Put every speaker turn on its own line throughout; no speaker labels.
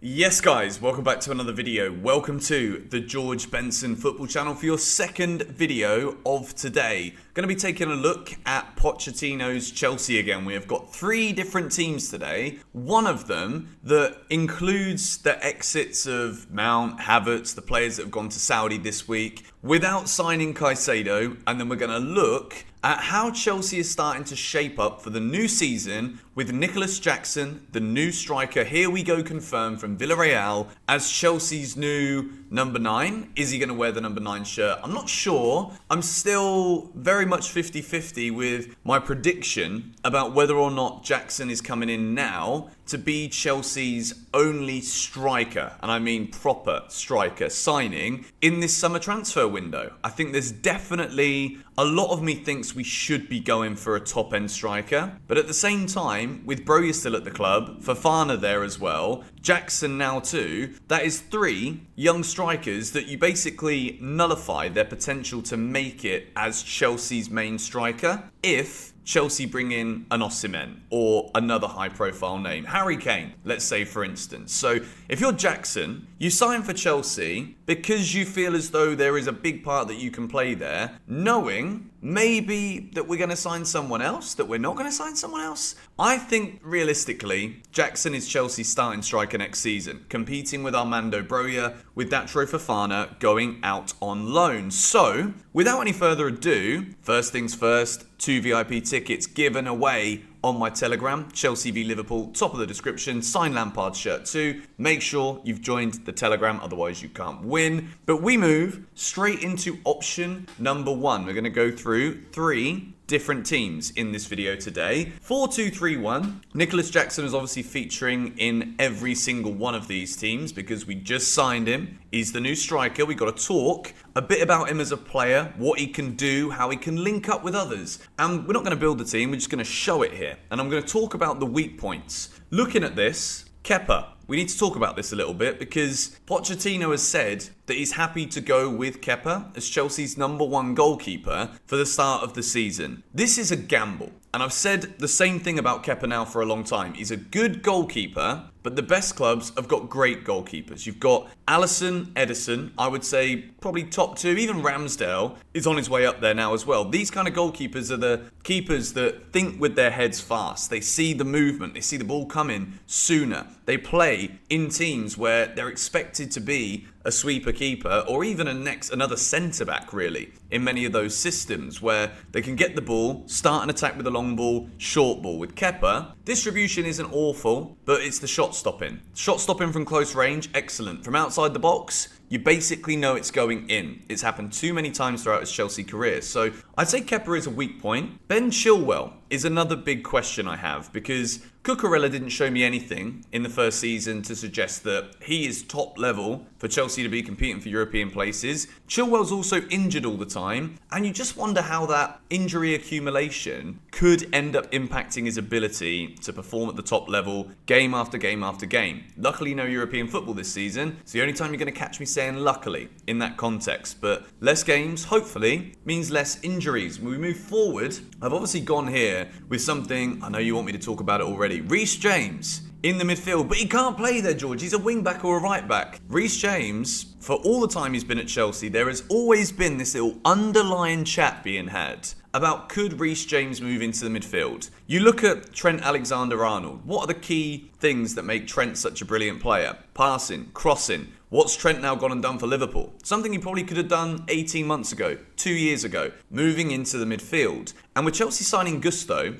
Yes guys, welcome back to another video. Welcome to the George Benson Football Channel for your second video of today. Going to be taking a look at Pochettino's Chelsea again. We have got three different teams today. One of them that includes the exits of Mount, Havertz, the players that have gone to Saudi this week, without signing Caicedo. And then we're going to look at how Chelsea is starting to shape up for the new season with Nicolas Jackson, the new striker. Here we go, confirmed from Villarreal as Chelsea's new number 9. Is he going to wear the number 9 shirt? I'm not sure. I'm still very much 50-50 with my prediction about whether or not Jackson is coming in now to be Chelsea's only striker, and I mean proper striker, signing in this summer transfer window. I think there's definitely a lot of me thinks we should be going for a top-end striker, but at the same time, with Broja still at the club, Fofana there as well, Jackson now too, that is 3 young strikers that you basically nullify their potential to make it as Chelsea's main striker if Chelsea bring in an Osimhen or another high-profile name, Harry Kane, let's say for instance. So if you're Jackson, you sign for Chelsea because you feel as though there is a big part that you can play there, knowing maybe that we're going to sign someone else, that we're not going to sign someone else. I think realistically, Jackson is Chelsea's starting striker next season, competing with Armando Broja, with Datro Fofana going out on loan. So without any further ado, first things first, 2 VIP tickets given away on my Telegram, Chelsea v Liverpool, top of the description, sign Lampard's shirt too. Make sure you've joined the Telegram, otherwise you can't win. But we move straight into option number 1. We're going to go through 3 different teams in this video today. 4-2-3-1. Nicolas Jackson is obviously featuring in every single one of these teams because we just signed him. He's the new striker. We've got to talk a bit about him as a player, what he can do, how he can link up with others. And we're not going to build the team, we're just going to show it here. And I'm going to talk about the weak points. Looking at this, Kepa. We need to talk about this a little bit because Pochettino has said that he's happy to go with Kepa as Chelsea's number 1 goalkeeper for the start of the season. This is a gamble. And I've said the same thing about Kepa now for a long time. He's a good goalkeeper, but the best clubs have got great goalkeepers. You've got Alisson, Edison, I would say probably top 2. Even Ramsdale is on his way up there now as well. These kind of goalkeepers are the keepers that think with their heads fast. They see the movement. They see the ball coming sooner. They play in teams where they're expected to be a sweeper keeper or even another centre-back really in many of those systems where they can get the ball, start an attack with a long ball, short ball. With Kepa, distribution isn't awful, but it's the shot stopping. Shot stopping from close range, excellent. From outside the box, you basically know it's going in. It's happened too many times throughout his Chelsea career. So I'd say Kepa is a weak point. Ben Chilwell is another big question I have because Cucurella didn't show me anything in the first season to suggest that he is top level for Chelsea to be competing for European places. Chilwell's also injured all the time, and you just wonder how that injury accumulation could end up impacting his ability to perform at the top level game after game after game. Luckily, no European football this season. It's the only time you're going to catch me saying luckily in that context. But less games, hopefully, means less injuries. When we move forward, I've obviously gone here with something, I know you want me to talk about it already. Reece James in the midfield, but he can't play there, George. He's a wing back or a right back. Reece James, for all the time he's been at Chelsea, there has always been this little underlying chat being had about could Reece James move into the midfield. You look at Trent Alexander-Arnold. What are the key things that make Trent such a brilliant player? Passing, crossing. What's Trent now gone and done for Liverpool? Something he probably could have done 18 months ago, 2 years ago, moving into the midfield. And with Chelsea signing Gusto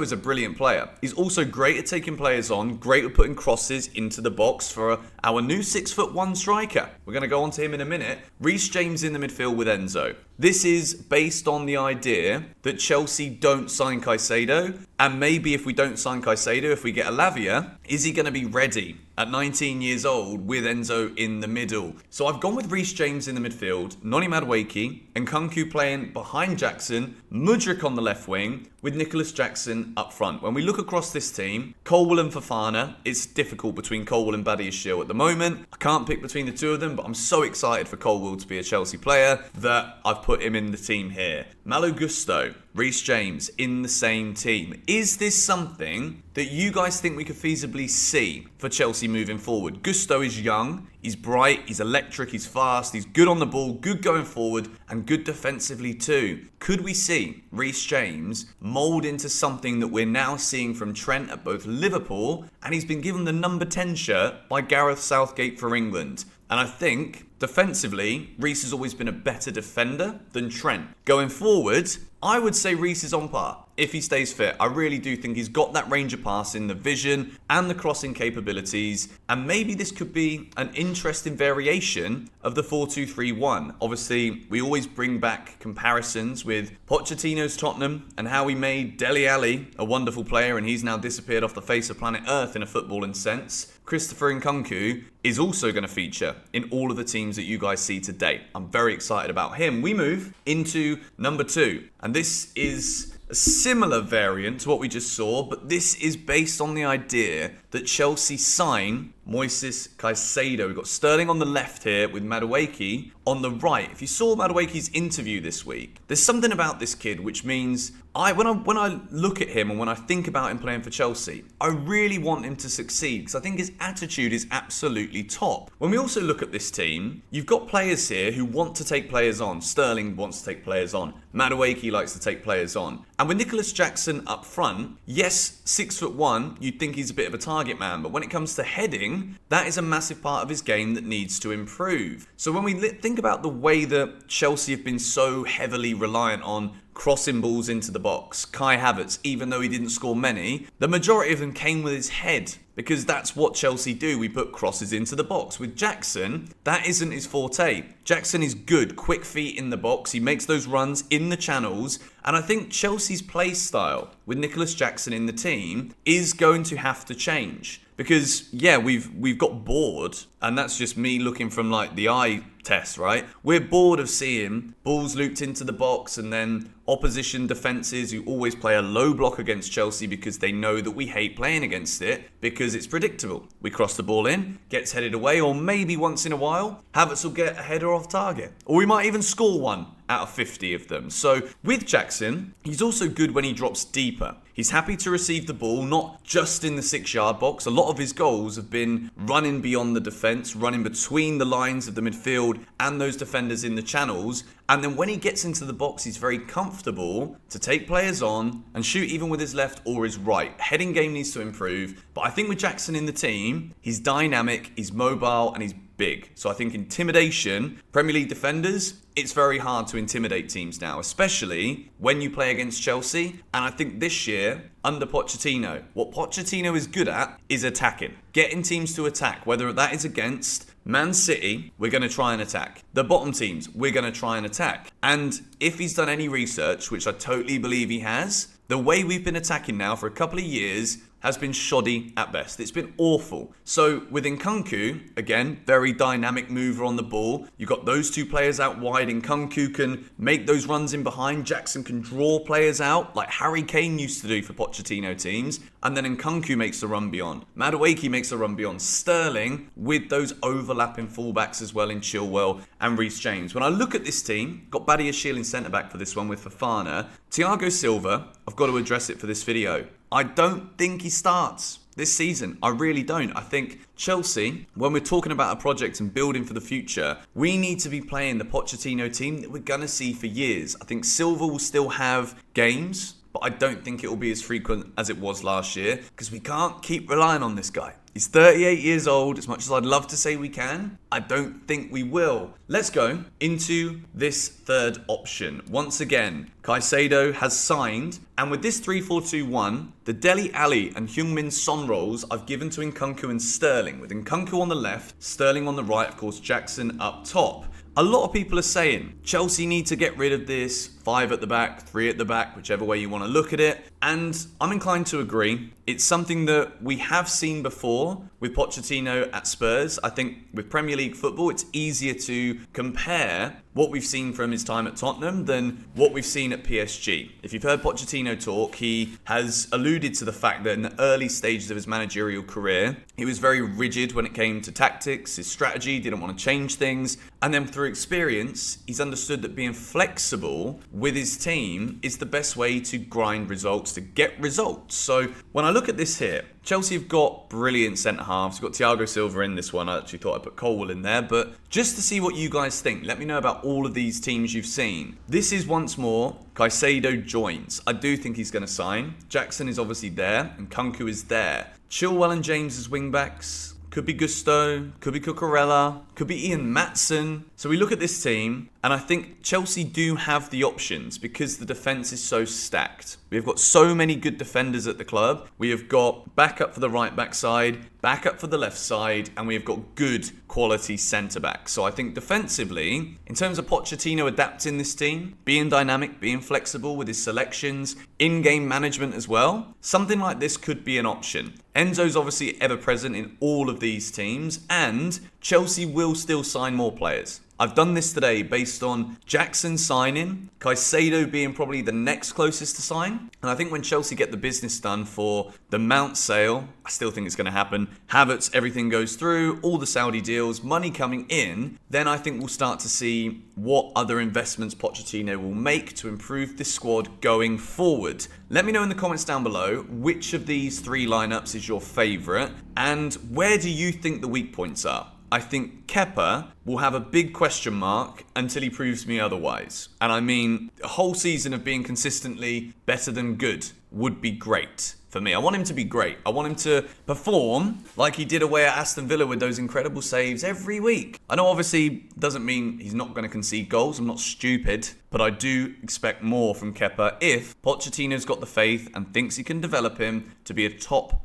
is a brilliant player. He's also great at taking players on, great at putting crosses into the box for our new 6'1" striker. We're going to go on to him in a minute. Reece James in the midfield with Enzo. This is based on the idea that Chelsea don't sign Caicedo, and maybe if we don't sign Caicedo, if we get a Lavia, is he going to be ready at 19 years old with Enzo in the middle? So I've gone with Reece James in the midfield, Noni Madueke, and Nkunku playing behind Jackson, Mudryk on the left wing, with Nicolas Jackson up front. When we look across this team, Colwill and Fofana, it's difficult between Colwill and Badiashile at the moment. I can't pick between the two of them, but I'm so excited for Colwill to be a Chelsea player that I've put him in the team here. Malo Gusto, Reece James in the same team. Is this something that you guys think we could feasibly see for Chelsea moving forward? Gusto is young, he's bright, he's electric, he's fast, he's good on the ball, good going forward, and good defensively too. Could we see Reece James mould into something that we're now seeing from Trent at both Liverpool, and he's been given the number 10 shirt by Gareth Southgate for England? And I think, defensively, Reece has always been a better defender than Trent. Going forward, I would say Reece is on par if he stays fit. I really do think he's got that range of passing, the vision, and the crossing capabilities. And maybe this could be an interesting variation of the 4-2-3-1. Obviously, we always bring back comparisons with Pochettino's Tottenham and how he made Dele Alli a wonderful player, and he's now disappeared off the face of planet Earth in a footballing sense. Christopher Nkunku is also going to feature in all of the teams that you guys see today. I'm very excited about him. We move into number 2, and this is a similar variant to what we just saw, but this is based on the idea that Chelsea sign Moises Caicedo. We've got Sterling on the left here with Madueke on the right. If you saw Madueke's interview this week, there's something about this kid which means when I look at him and when I think about him playing for Chelsea, I really want him to succeed because I think his attitude is absolutely top. When we also look at this team, you've got players here who want to take players on. Sterling wants to take players on. Madueke likes to take players on. And with Nicolas Jackson up front, yes, 6'1", you'd think he's a bit of a target man, but when it comes to heading, that is a massive part of his game that needs to improve. So when we think about the way that Chelsea have been so heavily reliant on crossing balls into the box, Kai Havertz, even though he didn't score many, the majority of them came with his head, because that's what Chelsea do. We put crosses into the box. With Jackson, that isn't his forte. Jackson is good, quick feet in the box. He makes those runs in the channels. And I think Chelsea's play style with Nicolas Jackson in the team is going to have to change. Because, yeah, we've got bored, and that's just me looking from like the eye test, right? We're bored of seeing balls looped into the box and then opposition defences who always play a low block against Chelsea because they know that we hate playing against it because it's predictable. We cross the ball in, gets headed away, or maybe once in a while, Havertz will get a header off target. Or we might even score one out of 50 of them. So with Jackson, he's also good when he drops deeper. He's happy to receive the ball, not just in the 6-yard box. A lot of his goals have been running beyond the defence, running between the lines of the midfield and those defenders in the channels. And then when he gets into the box, he's very comfortable to take players on and shoot even with his left or his right. Heading game needs to improve. But I think with Jackson in the team, he's dynamic, he's mobile, and he's big. So I think intimidation, Premier League defenders, it's very hard to intimidate teams now, especially when you play against Chelsea. And I think this year, under Pochettino, what Pochettino is good at is attacking. Getting teams to attack, whether that is against Man City, we're going to try and attack. The bottom teams, we're going to try and attack. And if he's done any research, which I totally believe he has, the way we've been attacking now for a couple of years has been shoddy at best. It's been awful. So with Nkunku, again, very dynamic mover on the ball. You've got those two players out wide. Nkunku can make those runs in behind. Jackson can draw players out like Harry Kane used to do for Pochettino teams. And then Nkunku makes the run beyond. Madueke makes the run beyond. Sterling with those overlapping fullbacks as well in Chilwell and Reece James. When I look at this team, got Badiashile in centre-back for this one with Fofana. Thiago Silva, I've got to address it for this video. I don't think he starts this season. I really don't. I think Chelsea, when we're talking about a project and building for the future, we need to be playing the Pochettino team that we're going to see for years. I think Silva will still have games, but I don't think it will be as frequent as it was last year because we can't keep relying on this guy. He's 38 years old. As much as I'd love to say we can, I don't think we will. Let's go into this third option. Once again, Caicedo has signed, and with this 3-4-2-1, the Dele Alli and Heung-Min Son roles I've given to Nkunku and Sterling, with Nkunku on the left, Sterling on the right, of course, Jackson up top. A lot of people are saying Chelsea need to get rid of this 5 at the back, 3 at the back, whichever way you want to look at it. And I'm inclined to agree. It's something that we have seen before with Pochettino at Spurs. I think with Premier League football, it's easier to compare what we've seen from his time at Tottenham than what we've seen at PSG. If you've heard Pochettino talk, he has alluded to the fact that in the early stages of his managerial career, he was very rigid when it came to tactics, his strategy, didn't want to change things. And then through experience, he's understood that being flexible with his team is the best way to grind results, to get results. So when I look at this here, Chelsea have got brilliant centre-halves. You've got Thiago Silva in this one. I actually thought I'd put Colwill in there. But just to see what you guys think, let me know about all of these teams you've seen. This is once more, Caicedo joins. I do think he's going to sign. Jackson is obviously there, and Nkunku is there. Chilwell and James as wing-backs. Could be Gusto, could be Cucurella, could be Ian Maatsen. So we look at this team, and I think Chelsea do have the options because the defence is so stacked. We've got so many good defenders at the club. We have got backup for the right back side, backup for the left side, and we have got good quality centre backs. So I think defensively, in terms of Pochettino adapting this team, being dynamic, being flexible with his selections, in-game management as well, something like this could be an option. Enzo's obviously ever present in all of these teams, and Chelsea will still sign more players. I've done this today based on Jackson signing, Caicedo being probably the next closest to sign. And I think when Chelsea get the business done for the Mount sale, I still think it's going to happen. Havertz, everything goes through, all the Saudi deals, money coming in. Then I think we'll start to see what other investments Pochettino will make to improve this squad going forward. Let me know in the comments down below which of these three lineups is your favourite and where do you think the weak points are. I think Kepa will have a big question mark until he proves me otherwise. And I mean, a whole season of being consistently better than good would be great for me. I want him to be great. I want him to perform like he did away at Aston Villa with those incredible saves every week. I know obviously doesn't mean he's not going to concede goals. I'm not stupid, but I do expect more from Kepa if Pochettino's got the faith and thinks he can develop him to be a top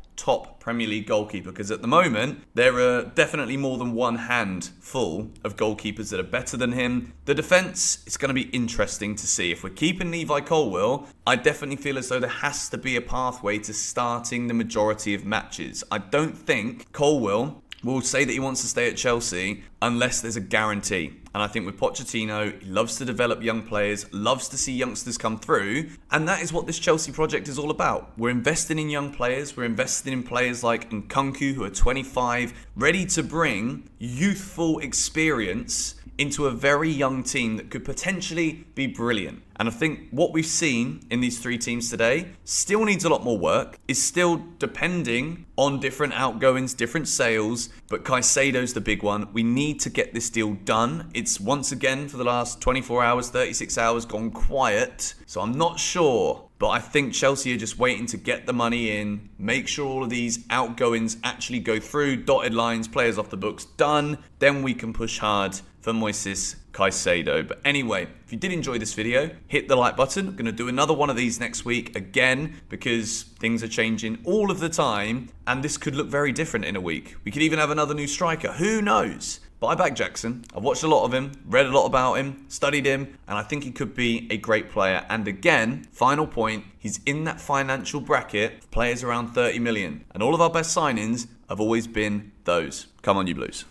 Premier League goalkeeper, because at the moment there are definitely more than one hand full of goalkeepers that are better than him. The defence, it's going to be interesting to see. If we're keeping Levi Colwill, I definitely feel as though there has to be a pathway to starting the majority of matches. I don't think Colwill will say that he wants to stay at Chelsea unless there's a guarantee. And I think with Pochettino, he loves to develop young players, loves to see youngsters come through. And that is what this Chelsea project is all about. We're investing in young players. We're investing in players like Nkunku, who are 25, ready to bring youthful experience into a very young team that could potentially be brilliant. And I think what we've seen in these three teams today still needs a lot more work, is still depending on different outgoings, different sales, but Caicedo's the big one. We need to get this deal done. It's once again for the last 24 hours, 36 hours gone quiet. So I'm not sure, but I think Chelsea are just waiting to get the money in, make sure all of these outgoings actually go through, dotted lines, players off the books, done. Then we can push hard for Moises Caicedo. But anyway, if you did enjoy this video, hit the like button. I'm going to do another one of these next week again because things are changing all of the time and this could look very different in a week. We could even have another new striker. Who knows? But I back Jackson. I've watched a lot of him, read a lot about him, studied him, and I think he could be a great player. And again, final point, he's in that financial bracket of players around 30 million. And all of our best signings have always been those. Come on, you Blues.